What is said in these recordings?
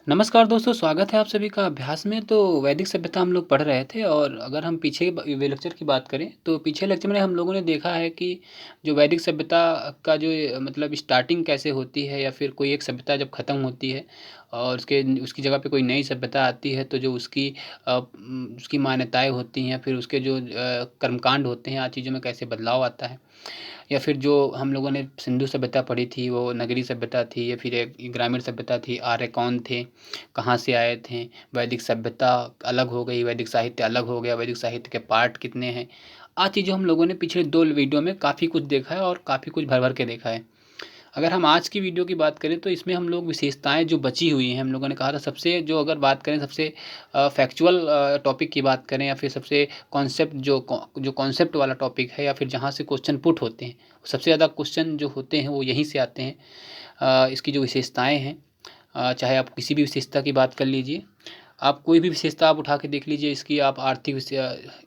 नमस्कार दोस्तों, स्वागत है आप सभी का अभ्यास में। तो वैदिक सभ्यता हम लोग पढ़ रहे थे और अगर हम पीछे वे लेक्चर की बात करें तो पिछले लेक्चर में हम लोगों ने देखा है कि जो वैदिक सभ्यता का जो मतलब स्टार्टिंग कैसे होती है या फिर कोई एक सभ्यता जब ख़त्म होती है और उसकी जगह पे कोई नई सभ्यता आती है तो जो उसकी मान्यताएं होती हैं या फिर उसके जो कर्मकांड होते हैं, आदि चीज़ों में कैसे बदलाव आता है। या फिर जो हम लोगों ने सिंधु सभ्यता पढ़ी थी वो नगरीय सभ्यता थी या फिर एक ग्रामीण सभ्यता थी। आर्य कौन थे, कहाँ से आए थे, वैदिक सभ्यता अलग हो गई, वैदिक साहित्य अलग हो गया, वैदिक साहित्य के पार्ट कितने हैं। आज चीज़ें हम लोगों ने पिछले 2 वीडियो में काफ़ी कुछ देखा है और काफ़ी कुछ भर-भर के देखा है। अगर हम आज की वीडियो की बात करें तो इसमें हम लोग विशेषताएँ जो बची हुई हैं, हम लोगों ने कहा था सबसे जो अगर बात करें सबसे फैक्चुअल टॉपिक की बात करें या फिर सबसे कॉन्सेप्ट जो कॉन्सेप्ट वाला टॉपिक है या फिर जहाँ से क्वेश्चन पुट होते हैं, सबसे ज़्यादा क्वेश्चन जो होते हैं वो यहीं से आते हैं। इसकी जो विशेषताएँ हैं, चाहे आप किसी भी विशेषता की बात कर लीजिए, आप कोई भी विशेषता आप उठा के देख लीजिए, इसकी आप आर्थिक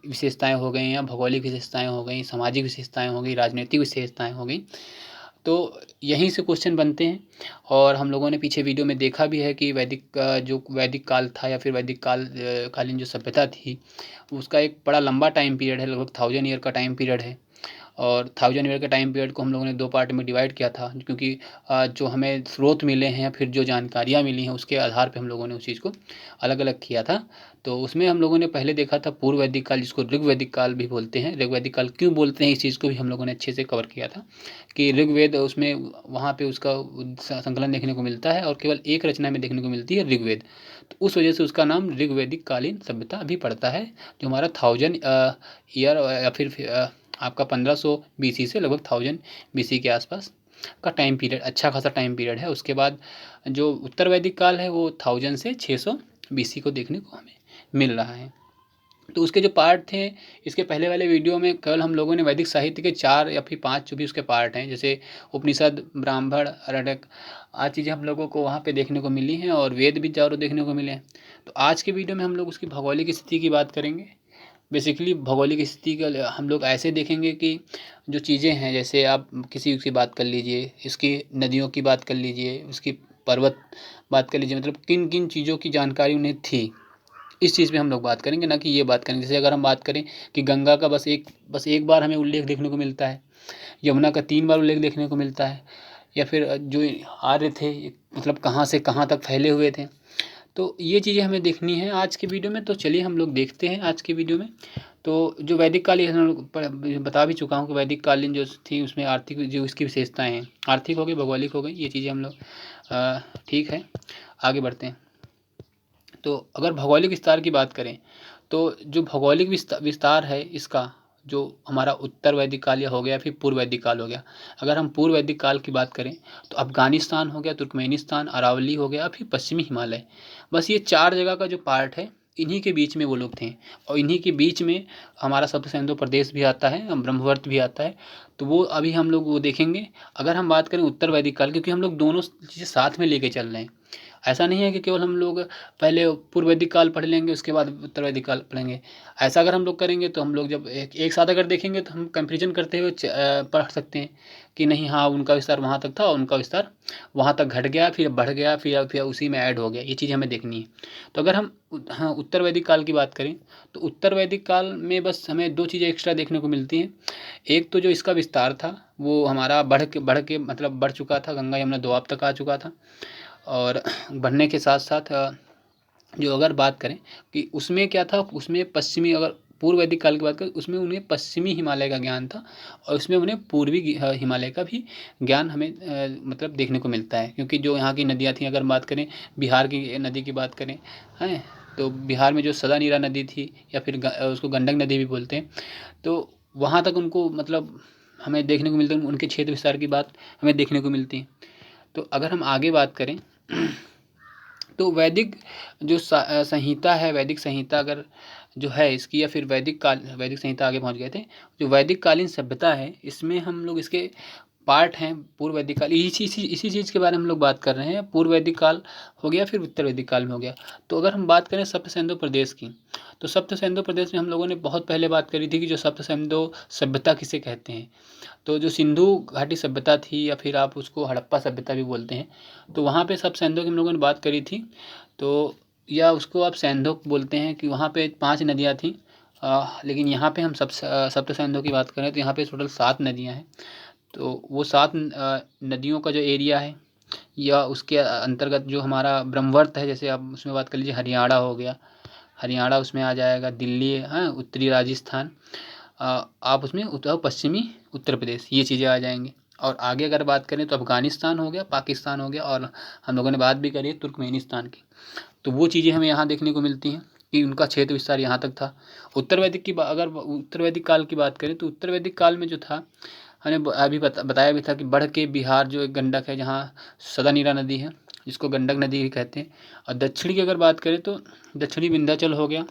विशेषताएँ हो गई या भौगोलिक विशेषताएँ हो गई, सामाजिक विशेषताएँ हो गई, राजनीतिक विशेषताएँ हो गई। तो यहीं से क्वेश्चन बनते हैं और हम लोगों ने पीछे वीडियो में देखा भी है कि जो वैदिक काल था या फिर कालीन जो सभ्यता थी, उसका एक बड़ा लंबा टाइम पीरियड है, लगभग 1000 ईयर का टाइम पीरियड है। और 1000 ईयर के टाइम पीरियड को हम लोगों ने 2 पार्ट में डिवाइड किया था, क्योंकि जो हमें स्रोत मिले हैं या फिर जो जानकारियाँ मिली हैं उसके आधार पे हम लोगों ने उस चीज़ को अलग-अलग किया था। तो उसमें हम लोगों ने पहले देखा था पूर्व वैदिक काल, जिसको ऋग्वैदिक काल भी बोलते हैं। ऋग्वैदिक काल क्यों बोलते हैं, इस चीज़ को भी हम लोगों ने अच्छे से कवर किया था कि ऋग्वेद उसमें वहाँ पे उसका संकलन देखने को मिलता है और केवल एक रचना में देखने को मिलती है ऋग्वेद। तो उस वजह से उसका नाम ऋग्वैदिक कालीन सभ्यता अभी पड़ता है, जो हमारा 1000 ईयर या फिर आपका 1500 बीसी से लगभग 1000 बीसी के आसपास का टाइम पीरियड, अच्छा खासा टाइम पीरियड है। उसके बाद जो उत्तर वैदिक काल है वो 1000 से 600 बीसी को देखने को हमें मिल रहा है। तो उसके जो पार्ट थे, इसके पहले वाले वीडियो में केवल हम लोगों ने वैदिक साहित्य के 4 या फिर 5 जो भी उसके पार्ट हैं, जैसे उपनिषद, ब्राह्मण, अरण्यक, आज चीज़ें हम लोगों को वहाँ पे देखने को मिली हैं और वेद भी चारों देखने को मिले हैं। तो आज के वीडियो में हम लोग उसकी भौगोलिक स्थिति की बात करेंगे। बेसिकली भौगोलिक स्थिति का हम लोग ऐसे देखेंगे कि जो चीज़ें हैं, जैसे आप किसी की बात कर लीजिए, इसकी नदियों की बात कर लीजिए, उसकी पर्वत बात कर लीजिए, मतलब किन किन चीज़ों की जानकारी उन्हें थी, इस चीज़ पे हम लोग बात करेंगे, ना कि ये बात करेंगे। जैसे अगर हम बात करें कि गंगा का बस एक बार हमें उल्लेख देखने को मिलता है, यमुना का 3 बार उल्लेख देखने को मिलता है, या फिर जो आर्य थे मतलब कहाँ से कहाँ तक फैले हुए थे। तो ये चीज़ें हमें देखनी है आज के वीडियो में। तो चलिए हम लोग देखते हैं आज के वीडियो में। तो जो वैदिक कालीन हम लोग बता भी चुका हूँ कि वैदिक कालीन जो थी उसमें आर्थिक जो इसकी विशेषताएँ हैं, आर्थिक हो गई, भौगोलिक हो गई, ये चीज़ें हम लोग ठीक है, आगे बढ़ते हैं। तो अगर भौगोलिक विस्तार की बात करें तो जो भौगोलिक विस्तार है इसका, जो हमारा उत्तर वैदिक काल या हो गया फिर पूर्व वैदिक काल हो गया। अगर हम पूर्व वैदिक काल की बात करें तो अफ़गानिस्तान हो गया, तुर्कमेनिस्तान, अरावली हो गया, फिर पश्चिमी हिमालय, बस ये 4 जगह का जो पार्ट है, इन्हीं के बीच में वो लोग थे। और इन्हीं के बीच में हमारा सप्त सिंधु प्रदेश भी आता है, ब्रह्मवर्त भी आता है। तो वो अभी हम लोग वो देखेंगे। अगर हम बात करें उत्तर वैदिक काल, क्योंकि हम लोग दोनों चीज़ें साथ में लेके चल रहे हैं, ऐसा नहीं है कि केवल हम लोग पहले पूर्व वैदिक काल पढ़ लेंगे उसके बाद उत्तर वैदिक काल पढ़ेंगे। ऐसा अगर हम लोग करेंगे तो हम लोग जब एक साथ अगर देखेंगे तो हम कंपैरिजन करते हुए पढ़ सकते हैं कि नहीं, हाँ, उनका विस्तार वहाँ तक था और उनका विस्तार वहाँ तक घट गया, फिर बढ़ गया, फिर उसी में ऐड हो गया। ये चीज़ हमें देखनी है। तो अगर हम हाँ, उत्तर वैदिक काल की बात करें तो उत्तर वैदिक काल में बस हमें 2 चीज़ें एक्स्ट्रा देखने को मिलती हैं। एक तो जो इसका विस्तार था वो हमारा बढ़ के मतलब बढ़ चुका था, गंगा यमुना दोआब तक आ चुका था। और बढ़ने के साथ-साथ जो अगर बात करें कि उसमें क्या था, उसमें पश्चिमी, अगर पूर्व वैदिक काल की बात करें उसमें उन्हें पश्चिमी हिमालय का ज्ञान था और उसमें उन्हें पूर्वी हिमालय का भी ज्ञान हमें मतलब देखने को मिलता है। क्योंकि जो यहाँ की नदियाँ थी, अगर बात करें बिहार की नदी की बात करें, हैं, तो बिहार में जो सदा नीरा नदी थी या फिर उसको गंडक नदी भी बोलते हैं, तो वहाँ तक उनको मतलब हमें देखने को मिलता है, उनके क्षेत्र विस्तार की बात हमें देखने को मिलती है। तो अगर हम आगे बात करें तो वैदिक जो संहिता है, वैदिक संहिता अगर जो है इसकी, या फिर वैदिक संहिता आगे पहुंच गए थे। जो वैदिक कालीन सभ्यता है इसमें हम लोग इसके पार्ट हैं पूर्व वैदिक काल। इसी चीज़ के बारे में हम लोग बात कर रहे हैं। पूर्व वैदिक काल हो गया, फिर उत्तर वैदिक काल में हो गया। तो अगर हम बात करें सप्त सिंधु प्रदेश की, तो सप्त सिंधु प्रदेश में हम लोगों ने बहुत पहले बात करी थी कि जो सप्त सिंधु सभ्यता किसे कहते हैं। तो जो सिंधु घाटी सभ्यता थी, या फिर आप उसको हड़प्पा सभ्यता भी बोलते हैं, तो वहाँ पे सप्त सिंधु की हम लोगों ने बात करी थी। तो या उसको आप सैंधव बोलते हैं कि वहाँ पे 5 नदियाँ थीं। लेकिन यहाँ पे हम सप्त सिंधु की बात करें तो यहाँ पे टोटल 7 नदियाँ हैं। तो वो 7 नदियों का जो एरिया है, या उसके अंतर्गत जो हमारा ब्रह्मवर्त है, जैसे आप उसमें बात कर लीजिए, हरियाणा हो गया, हरियाणा उसमें आ जाएगा, दिल्ली है, उत्तरी राजस्थान, आप उसमें पश्चिमी उत्तर प्रदेश, ये चीज़ें आ जाएंगी। और आगे अगर बात करें तो अफगानिस्तान हो गया, पाकिस्तान हो गया, और हम लोगों ने बात भी करी तुर्कमेनिस्तान की। तो वो चीज़ें हमें यहाँ देखने को मिलती हैं कि उनका क्षेत्र विस्तार यहाँ तक था। उत्तर वैदिक की अगर उत्तर वैदिक काल की बात करें तो उत्तर वैदिक काल में जो था, हमने अभी बताया भी था कि बढ़ के बिहार जो एक गंडक है, जहाँ सदानीरा नदी है, जिसको गंडक नदी भी कहते हैं। और दक्षिणी की अगर बात करें तो दक्षिणी विंध्याचल हो गया।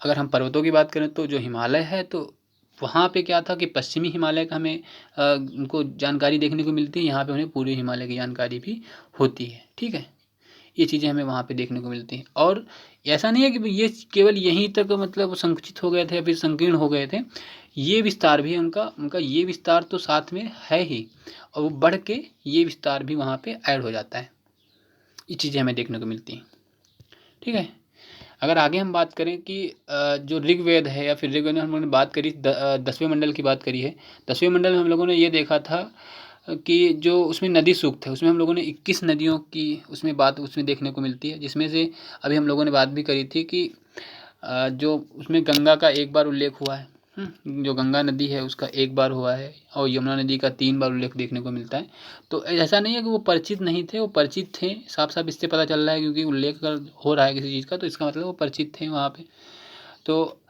अगर हम पर्वतों की बात करें तो जो हिमालय है, तो वहाँ पे क्या था कि पश्चिमी हिमालय का हमें उनको जानकारी देखने को मिलती है। यहाँ पे उन्हें पूर्वी हिमालय की जानकारी भी होती है। ठीक है, ये चीज़ें हमें वहाँ पे देखने को मिलती हैं। और ऐसा नहीं है कि ये केवल यहीं तक मतलब संकुचित हो गए थे या फिर संकीर्ण हो गए थे, ये विस्तार भी उनका ये विस्तार तो साथ में है ही, और वो बढ़ के ये विस्तार भी वहाँ पे ऐड हो जाता है। ये चीज़ें हमें देखने को मिलती हैं। ठीक है, अगर आगे हम बात करें कि जो ऋग्वेद है, या फिर ऋग्वेद में हम लोगों ने बात करी 10वें मंडल की बात करी है। 10वें मंडल में हम लोगों ने ये देखा था कि जो उसमें नदी सूक्त है, उसमें हम लोगों ने 21 नदियों की उसमें देखने को मिलती है, जिसमें से अभी हम लोगों ने बात भी करी थी कि जो उसमें गंगा का एक बार उल्लेख हुआ है। जो गंगा नदी है उसका एक बार हुआ है, और यमुना नदी का 3 बार उल्लेख देखने को मिलता है। तो ऐसा नहीं है कि वो परिचित नहीं थे, वो परिचित थे, साफ साफ इससे पता चल रहा है, क्योंकि उल्लेख अगर हो रहा है किसी चीज़ का तो इसका मतलब वो परिचित थे वहाँ पे। तो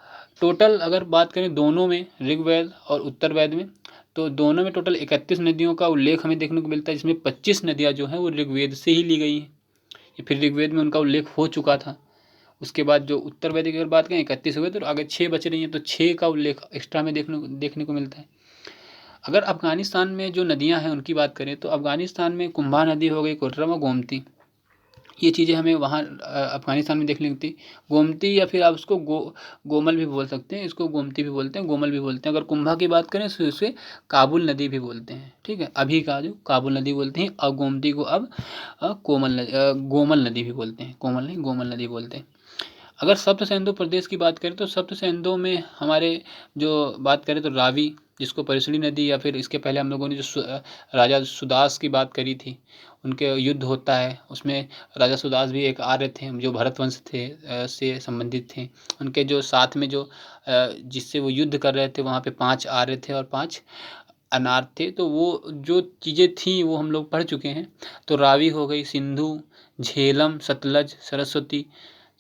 टोटल अगर बात करें दोनों में, ऋग्वेद और उत्तरवेद में, तो दोनों में टोटल 31 नदियों का उल्लेख हमें देखने को मिलता है, जिसमें 25 नदियाँ जो हैं वो ऋग्वेद से ही ली गई हैं, या फिर ऋग्वेद में उनका उल्लेख हो चुका था। उसके बाद जो उत्तर वैदिक की अगर बात करें 31 हुए, तो आगे 6 बच रही हैं, तो 6 का उल्लेख एक्स्ट्रा में देखने को मिलता है। अगर अफगानिस्तान में जो नदियां हैं उनकी बात करें तो अफगानिस्तान में कुंभा नदी हो गई, कुर्रम और गोमती, ये चीज़ें हमें वहाँ अफगानिस्तान में देखने मिलती। गोमती, या फिर आप उसको गोमल भी बोल सकते हैं, इसको गोमती भी बोलते हैं, गोमल भी बोलते हैं। अगर कुंभा की बात करें तो इसे काबुल नदी भी बोलते हैं। ठीक है, अभी का जो काबुल नदी बोलते हैं, और गोमती को अब गोमल नदी भी बोलते हैं, कोमल नहीं गोमल नदी बोलते हैं। अगर सप्त सिंधु प्रदेश की बात करें तो सप्त सिंधु में हमारे जो बात करें तो रावी, जिसको परिसली नदी, या फिर इसके पहले हम लोगों ने जो राजा सुदास की बात करी थी, उनके युद्ध होता है, उसमें राजा सुदास भी एक आर्य थे, जो भरत वंश थे से संबंधित थे। उनके जो साथ में जो जिससे वो युद्ध कर रहे थे, वहाँ पे 5 आर्य थे और 5 अनार्य थे। तो वो जो चीज़ें थी वो हम लोग पढ़ चुके हैं। तो रावी हो गई, सिंधु, झेलम, सतलज, सरस्वती,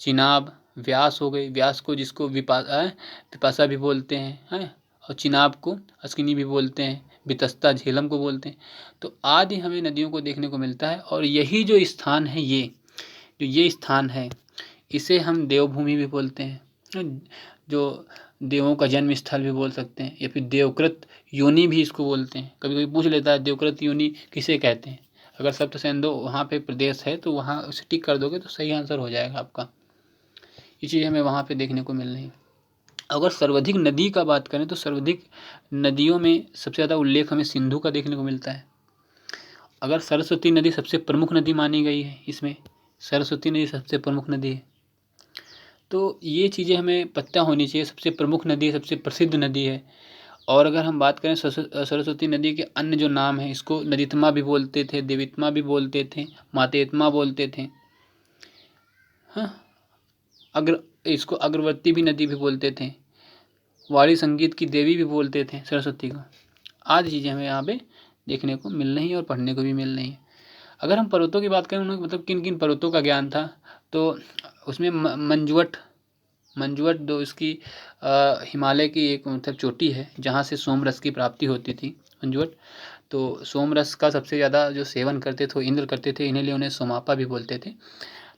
चिनाब, व्यास हो गई, व्यास को जिसको विपाशा भी बोलते हैं, और चिनाब को अस्किनी भी बोलते हैं, वितस्ता झेलम को बोलते हैं। तो आदि हमें नदियों को देखने को मिलता है। और यही जो स्थान है, ये स्थान है, इसे हम देवभूमि भी बोलते हैं, जो देवों का जन्म स्थल भी बोल सकते हैं, या फिर देवकृत योनि भी इसको बोलते हैं। कभी कभी पूछ लेता है देवकृत योनि किसे कहते हैं। अगर सप्त सिंधु वहाँ पे प्रदेश है तो वहाँ उसे टिक कर दोगे तो सही आंसर हो जाएगा आपका। ये चीज़ हमें वहाँ पे देखने को मिल रही है। अगर सर्वाधिक नदी का बात करें तो सर्वाधिक नदियों में सबसे ज़्यादा उल्लेख हमें सिंधु का देखने को मिलता है। अगर सरस्वती नदी सबसे प्रमुख नदी मानी गई है, इसमें सरस्वती नदी सबसे प्रमुख नदी है, तो ये चीज़ें हमें पता होनी चाहिए। सबसे प्रमुख नदी है, सबसे प्रसिद्ध नदी है। और अगर हम बात करें सरस्वती नदी के अन्य जो नाम हैं, इसको नदीतमा भी बोलते थे, देवीतमा भी बोलते थे, मातेतमा बोलते थे, हाँ, इसको अग्रवर्ती भी नदी भी बोलते थे, वाणी संगीत की देवी भी बोलते थे सरस्वती को। आदि चीज़ें हमें यहाँ पे देखने को मिल रही हैं और पढ़ने को भी मिल रही हैं। अगर हम पर्वतों की बात करें, उन्हें मतलब किन किन पर्वतों का ज्ञान था, तो उसमें मंजुवट जो इसकी हिमालय की एक मतलब चोटी है, जहाँ से सोमरस की प्राप्ति होती थी, मंजुवट। तो सोमरस का सबसे ज़्यादा जो सेवन करते थे वो इंद्र करते थे, इन्हीं लिए उन्हें सोमापा भी बोलते थे।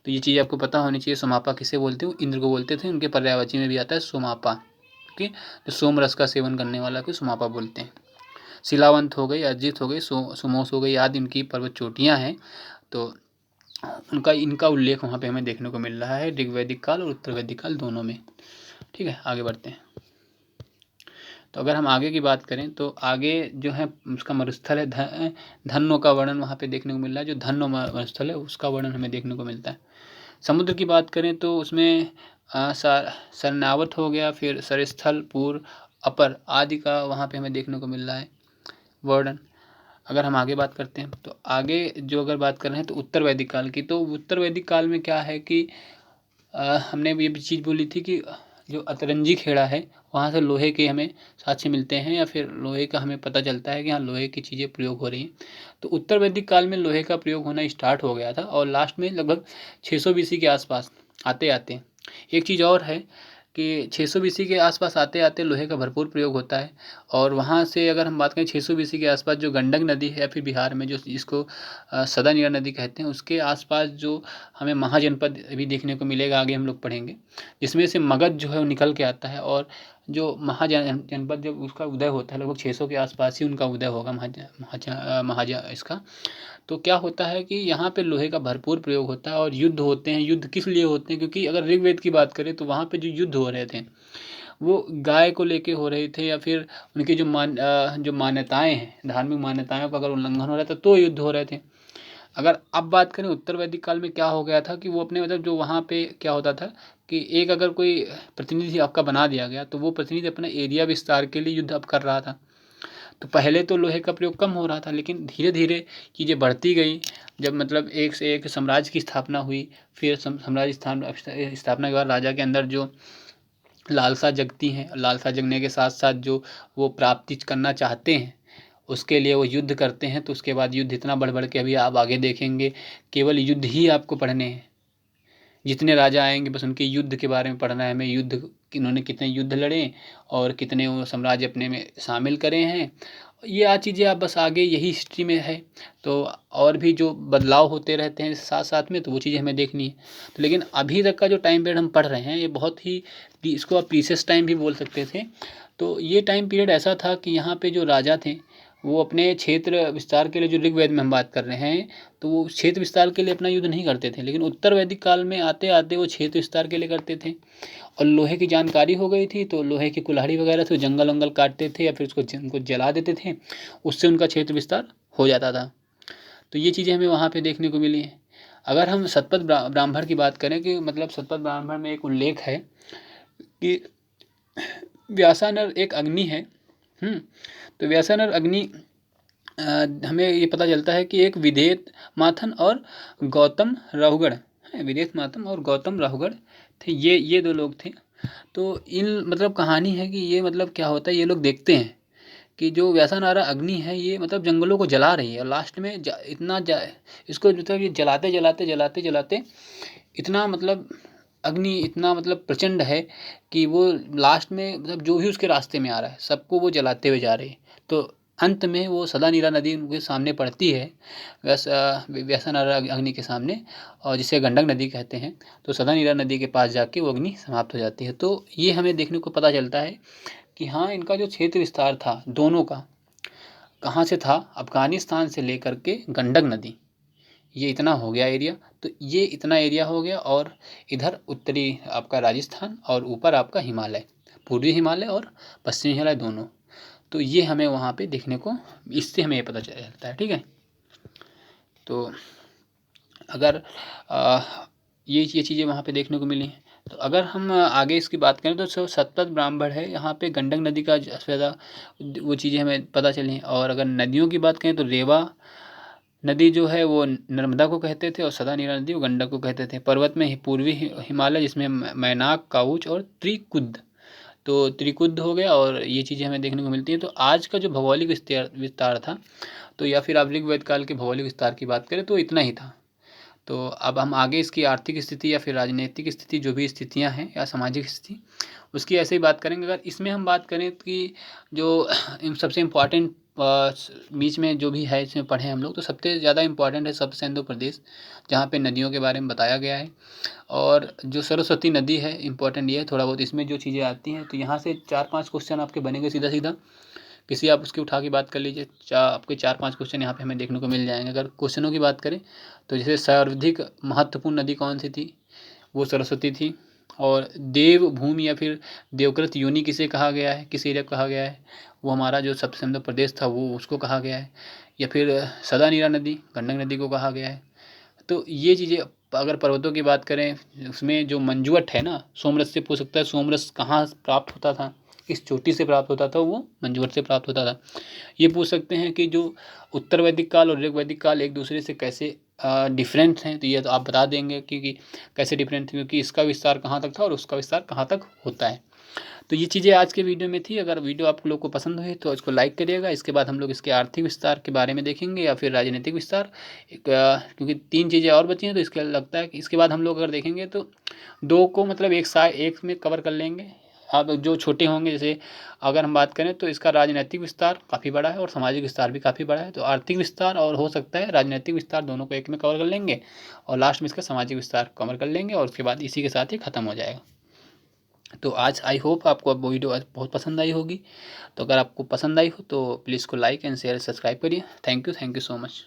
तो ये चीज़ आपको पता होनी चाहिए, सोमापा किसे बोलते हैं, इंद्र को बोलते थे। उनके पर्यायवाची में भी आता है सोमापा, कि जो सोम रस का सेवन करने वाला को सोमापा बोलते हैं। शिलावंत हो गई, अर्जित हो गई, सुमोस हो गई आदि इनकी पर्वत चोटियाँ हैं। तो उनका इनका उल्लेख वहाँ पे हमें देखने को मिल रहा है ऋग्वैदिक काल और उत्तर वैदिक काल दोनों में। ठीक है, आगे बढ़ते हैं। तो अगर हम आगे की बात करें तो आगे जो है उसका मरुस्थल है धन्नो का वर्णन वहाँ पे देखने को मिल रहा है। जो धन्नो मरुस्थल है उसका वर्णन हमें देखने को मिलता है। समुद्र की बात करें तो उसमें सरनावत हो गया, फिर सरस्थल, पूर्व, अपर आदि का वहाँ पे हमें देखने को मिल रहा है वर्णन। अगर हम आगे बात करते हैं तो आगे जो अगर बात कर रहे हैं तो उत्तर वैदिक काल की, तो उत्तर वैदिक काल में क्या है कि हमने ये भी चीज़ बोली थी कि जो अतरंजी खेड़ा है वहाँ से लोहे के हमें साक्ष्य मिलते हैं, या फिर लोहे का हमें पता चलता है कि हाँ लोहे की चीज़ें प्रयोग हो रही हैं। तो उत्तर वैदिक काल में लोहे का प्रयोग होना स्टार्ट हो गया था और लास्ट में लगभग 600 BC के आसपास आते आते एक चीज़ और है कि 600 BC के आसपास आते आते लोहे का भरपूर प्रयोग होता है। और वहाँ से अगर हम बात करें 600 BC के आसपास जो गंडक नदी है या फिर बिहार में जो जिसको सदा नीरा नदी कहते हैं, उसके आसपास जो हमें महाजनपद भी देखने को मिलेगा, आगे हम लोग पढ़ेंगे, जिसमें से मगध जो है वो निकल के आता है। और जो महाजनपद जब उसका उदय होता है लगभग 600 के आसपास ही उनका उदय होगा महाजा इसका। तो क्या होता है कि यहाँ पे लोहे का भरपूर प्रयोग होता है और युद्ध होते हैं। युद्ध किस लिए होते हैं? क्योंकि अगर ऋग्वेद की बात करें तो वहाँ पे जो युद्ध हो रहे थे वो गाय को लेके हो रहे थे, या फिर उनकी जो मान्यताएं हैं, धार्मिक मान्यताओं का अगर उल्लंघन हो रहा था तो युद्ध हो रहे थे। अगर अब बात करें उत्तर वैदिक काल में क्या हो गया था कि वो अपने मतलब जो वहाँ पे क्या होता था कि एक अगर कोई प्रतिनिधि आपका बना दिया गया तो वो प्रतिनिधि अपना एरिया विस्तार के लिए युद्ध अब कर रहा था। तो पहले तो लोहे का प्रयोग कम हो रहा था, लेकिन धीरे धीरे चीज़ें बढ़ती गई। जब मतलब एक से एक साम्राज्य की स्थापना हुई, फिर साम्राज्य स्थापना के बाद राजा के अंदर जो लालसा जगती हैं, लालसा जगने के साथ साथ जो वो प्राप्ति करना चाहते हैं उसके लिए वो युद्ध करते हैं। तो उसके बाद युद्ध इतना बढ़ बढ़ के अभी आप आगे देखेंगे केवल युद्ध ही आपको पढ़ने हैं। जितने राजा आएंगे बस उनके युद्ध के बारे में पढ़ना है हमें, युद्ध इन्होंने कितने युद्ध लड़े और कितने वो साम्राज्य अपने में शामिल करे हैं। ये चीज़ें आप बस आगे यही हिस्ट्री में है। तो और भी जो बदलाव होते रहते हैं साथ साथ में, तो वो चीज़ें हमें देखनी है। तो लेकिन अभी तक का जो टाइम पीरियड हम पढ़ रहे हैं ये बहुत ही इसको आप प्रीशियस टाइम भी बोल सकते थे। तो ये टाइम पीरियड ऐसा था कि यहाँ पे जो राजा थे वो अपने क्षेत्र विस्तार के लिए, जो ऋग्वेद में हम बात कर रहे हैं, तो वो क्षेत्र विस्तार के लिए अपना युद्ध नहीं करते थे। लेकिन उत्तर वैदिक काल में आते आते वो क्षेत्र विस्तार के लिए करते थे। और लोहे की जानकारी हो गई थी तो लोहे की कुल्हाड़ी वगैरह से जंगल वंगल काटते थे या फिर उनको जला देते थे, उससे उनका क्षेत्र विस्तार हो जाता था। तो ये चीज़ें हमें वहाँ पे देखने को मिली हैं। अगर हम सतपथ ब्राह्मण की बात करें कि मतलब सतपथ ब्राह्मण में एक उल्लेख है कि व्यासानर एक अग्नि है। तो व्यासानर अग्नि हमें ये पता चलता है कि एक विदेत माथन और गौतम राहुगढ़, विदेत माथन और गौतम राहुगढ़ थे, ये दो लोग थे। तो इन मतलब कहानी है कि ये मतलब क्या होता है, ये लोग देखते हैं कि जो व्यासानारा अग्नि है ये मतलब जंगलों को जला रही है। लास्ट में इसको मतलब ये जलाते जलाते जलाते जलाते इतना मतलब अग्नि इतना मतलब प्रचंड है कि वो लास्ट में मतलब जो भी उसके रास्ते में आ रहा है सबको वो जलाते हुए जा रही है। तो अंत में वो सदा नीरा नदी उनके सामने पड़ती है, व्यासानारा अग्नि के सामने, और जिसे गंडक नदी कहते हैं। तो सदा नीरा नदी के पास जाके वो अग्नि समाप्त हो जाती है। तो ये हमें देखने को पता चलता है कि हाँ इनका जो क्षेत्र विस्तार था दोनों का, कहाँ से था, अफगानिस्तान से लेकर के गंडक नदी, ये इतना हो गया एरिया। तो ये इतना एरिया हो गया और इधर उत्तरी आपका राजस्थान और ऊपर आपका हिमालय, पूर्वी हिमालय और पश्चिमी हिमालय दोनों। तो ये हमें वहाँ पे देखने को, इससे हमें ये पता चलता है। ठीक है, तो अगर ये चीज़ें वहाँ पे देखने को मिली हैं। तो अगर हम आगे इसकी बात करें तो सतपथ ब्राह्मण है, यहाँ पे गंडक नदी का ज़्यादा वो चीज़ें हमें पता चली। और अगर नदियों की बात करें तो रेवा नदी जो है वो नर्मदा को कहते थे और सदा नीरा नदी वो गंडक को कहते थे। पर्वत में पूर्वी हिमालय जिसमें मैनाक, काउच और त्रिकुद, तो त्रिकुद हो गया। और ये चीज़ें हमें देखने को मिलती हैं। तो आज का जो भौगोलिक विस्तार था, तो या फिर आप ऋग्वेद काल के भौगोलिक विस्तार की बात करें तो इतना ही था। तो अब हम आगे इसकी आर्थिक स्थिति या फिर राजनीतिक स्थिति जो भी स्थितियां हैं या सामाजिक स्थिति उसकी ऐसे ही बात करेंगे। अगर इसमें हम बात करें कि जो सबसे इम्पोर्टेंट बीच में जो भी है इसमें पढ़े हम लोग, तो सबसे ज़्यादा इम्पोर्टेंट है सब सिंधु प्रदेश, जहाँ पे नदियों के बारे में बताया गया है। और जो सरस्वती नदी है इम्पोर्टेंट ये है थोड़ा बहुत, इसमें जो चीज़ें आती हैं। तो यहाँ से 4-5 क्वेश्चन आपके बनेंगे सीधा सीधा किसी आप उसकी उठा के बात कर लीजिए, आपके 4-5 क्वेश्चन यहाँ पे हमें देखने को मिल जाएंगे। अगर क्वेश्चनों की बात करें तो जैसे सर्वाधिक महत्वपूर्ण नदी कौन सी थी, वो सरस्वती थी। और देवभूमि या फिर देवकृत योनि किसे कहा गया है, किस एरिया को कहा गया है, वो हमारा जो सबसे सुंदर प्रदेश था वो उसको कहा गया है। या फिर सदा नीरा नदी गंडक नदी को कहा गया है। तो ये चीज़ें, अगर पर्वतों की बात करें उसमें जो मंजुवट है ना, सोमरस से पूछ सकता है सोमरस कहाँ प्राप्त होता था, किस चोटी से प्राप्त होता था, वो मंजुवट से प्राप्त होता था। ये पूछ सकते हैं कि जो उत्तर वैदिक काल और ऋग वैदिक काल एक दूसरे से कैसे डिफरेंट हैं, तो ये तो आप बता देंगे कि कैसे डिफरेंट थे, क्योंकि इसका विस्तार कहाँ तक था और उसका विस्तार कहाँ तक होता है। तो ये चीज़ें आज के वीडियो में थी। अगर वीडियो आप लोग को पसंद हुई तो इसको लाइक करिएगा। इसके बाद हम लोग इसके आर्थिक विस्तार के बारे में देखेंगे या फिर राजनीतिक विस्तार, क्योंकि 3 चीज़ें और बची हैं, तो इसके लगता है कि इसके बाद हम लोग अगर देखेंगे तो 2 को मतलब एक में कवर कर लेंगे। अब जो छोटे होंगे, जैसे अगर हम बात करें तो इसका राजनैतिक विस्तार काफ़ी बड़ा है और सामाजिक विस्तार भी काफ़ी बड़ा है। तो आर्थिक विस्तार और हो सकता है राजनैतिक विस्तार, दोनों को एक में कवर कर लेंगे और लास्ट में इसका सामाजिक विस्तार कवर कर लेंगे और उसके बाद इसी के साथ ही ख़त्म हो जाएगा। तो आज आई होप आपको अब वीडियो आज बहुत पसंद आई होगी। तो अगर आपको पसंद आई हो तो प्लीज़ को लाइक एंड शेयर सब्सक्राइब करिए। Thank you so much.